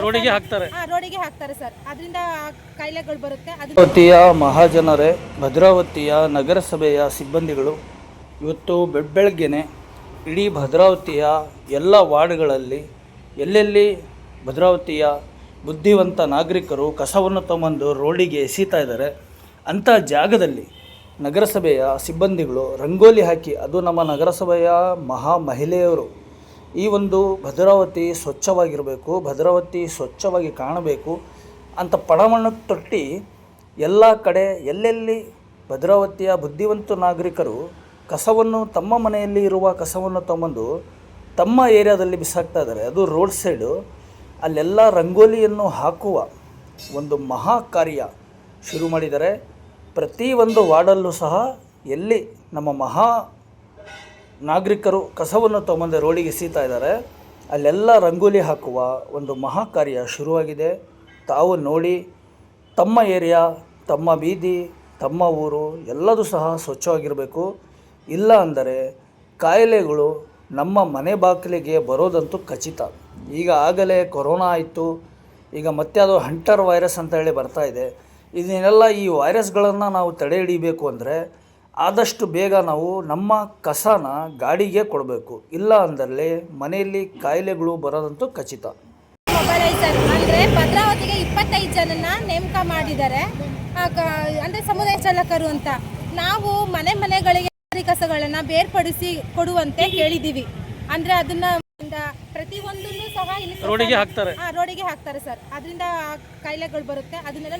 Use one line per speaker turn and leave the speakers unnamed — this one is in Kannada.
ರೋಡಿಗೆ ಹಾಕ್ತಾರೆ.
ರೋಡಿಗೆ ಹಾಕ್ತಾರೆ ಸರ್. ಅದರಿಂದ ಕಾಯಿಲೆಗಳು ಬರುತ್ತೆ.
ಭದ್ರಾವತಿಯ ಮಹಾಜನರೇ, ಭದ್ರಾವತಿಯ ನಗರಸಭೆಯ ಸಿಬ್ಬಂದಿಗಳು ಇವತ್ತು ಬೆಳಗ್ಗೆನೆ ಇಡೀ ಭದ್ರಾವತಿಯ ಎಲ್ಲ ವಾರ್ಡ್ಗಳಲ್ಲಿ ಎಲ್ಲೆಲ್ಲಿ ಭದ್ರಾವತಿಯ ಬುದ್ಧಿವಂತ ನಾಗರಿಕರು ಕಸವನ್ನು ತಗೊಂಡು ರೋಡಿಗೆ ಎಸೀತಾ ಇದ್ದಾರೆ ಅಂಥ ಜಾಗದಲ್ಲಿ ನಗರಸಭೆಯ ಸಿಬ್ಬಂದಿಗಳು ರಂಗೋಲಿ ಹಾಕಿ, ಅದು ನಮ್ಮ ನಗರಸಭೆಯ ಮಹಾ ಮಹಿಳೆಯರು ಈ ಒಂದು ಭದ್ರಾವತಿ ಸ್ವಚ್ಛವಾಗಿರಬೇಕು, ಭದ್ರಾವತಿ ಸ್ವಚ್ಛವಾಗಿ ಕಾಣಬೇಕು ಅಂತ ಪಣವನ್ನು ತೊಟ್ಟಿ ಎಲ್ಲ ಕಡೆ ಎಲ್ಲೆಲ್ಲಿ ಭದ್ರಾವತಿಯ ಬುದ್ಧಿವಂತ ನಾಗರಿಕರು ಕಸವನ್ನು ತಮ್ಮ ಮನೆಯಲ್ಲಿ ಇರುವ ಕಸವನ್ನು ತಗೊಂಡು ತಮ್ಮ ಏರಿಯಾದಲ್ಲಿ ಬಿಸಾಕ್ತಾ ಇದ್ದಾರೆ. ಅದು ರೋಡ್ ಸೈಡು ಅಲ್ಲೆಲ್ಲ ರಂಗೋಲಿಯನ್ನು ಹಾಕುವ ಒಂದು ಮಹಾ ಕಾರ್ಯ ಶುರು ಮಾಡಿದ್ದಾರೆ. ಪ್ರತಿಯೊಂದು ವಾರ್ಡಲ್ಲೂ ಸಹ ಎಲ್ಲಿ ನಮ್ಮ ಮಹಾ ನಾಗರಿಕರು ಕಸವನ್ನು ತಗೊಂಡು ರೋಡಿಗೆ ಎಸೀತಾ ಇದ್ದಾರೆ ಅಲ್ಲೆಲ್ಲ ರಂಗೋಲಿ ಹಾಕುವ ಒಂದು ಮಹಾ ಕಾರ್ಯ ಶುರುವಾಗಿದೆ. ತಾವು ನೋಡಿ ತಮ್ಮ ಏರಿಯಾ, ತಮ್ಮ ಬೀದಿ, ತಮ್ಮ ಊರು ಎಲ್ಲದೂ ಸಹ ಸ್ವಚ್ಛವಾಗಿರಬೇಕು. ಇಲ್ಲ ಅಂದರೆ ಕಾಯಿಲೆಗಳು ನಮ್ಮ ಮನೆ ಬಾಗಿಲಿಗೆ ಬರೋದಂತೂ ಖಚಿತ. ಈಗ ಆಗಲೇ ಕೊರೋನಾ ಆಯಿತು, ಈಗ ಮತ್ತೆ ಅದು ಹಂಟರ್ ವೈರಸ್ ಅಂತ ಹೇಳಿ ಬರ್ತಾ ಇದೆ. ಇದನ್ನೆಲ್ಲ ಈ ವೈರಸ್ಗಳನ್ನು ನಾವು ತಡೆ ಹಿಡಿಬೇಕು ಅಂದರೆ ಆದಷ್ಟು ಬೇಗ ನಾವು ನಮ್ಮ ಕಸನ ಗಾಡಿಗೆ ಕೊಡಬೇಕು. ಇಲ್ಲ ಅಂದರೆ ಮನೆಯಲ್ಲಿ ಕಾಯಿಲೆಗಳು ಬರೋದಂತೂ ಖಚಿತ.
ಮೊಬೈಲೈಸರ್ ಅಂದರೆ ಭದ್ರಾವತಿಗೆ 25 ಜನನ ನೇಮಕ ಮಾಡಿದ್ದಾರೆ, ಅಂದರೆ ಸಮುದಾಯ ಚಾಲಕರು ಅಂತ. ನಾವು ಮನೆಗಳಿಗೆ ಕಸಗಳನ್ನು ಬೇರ್ಪಡಿಸಿ ಕೊಡುವಂತೆ ಕೇಳಿದ್ದೀವಿ. ಅಂದರೆ ಅದನ್ನ ಪ್ರತಿಯೊಂದನ್ನು ಸಹ
ರೋಡಿಗೆ ಹಾಕ್ತಾರೆ
ಸರ್. ಅದರಿಂದ ಕಾಯಿಲೆಗಳು ಬರುತ್ತೆ. ಅದನ್ನೆಲ್ಲ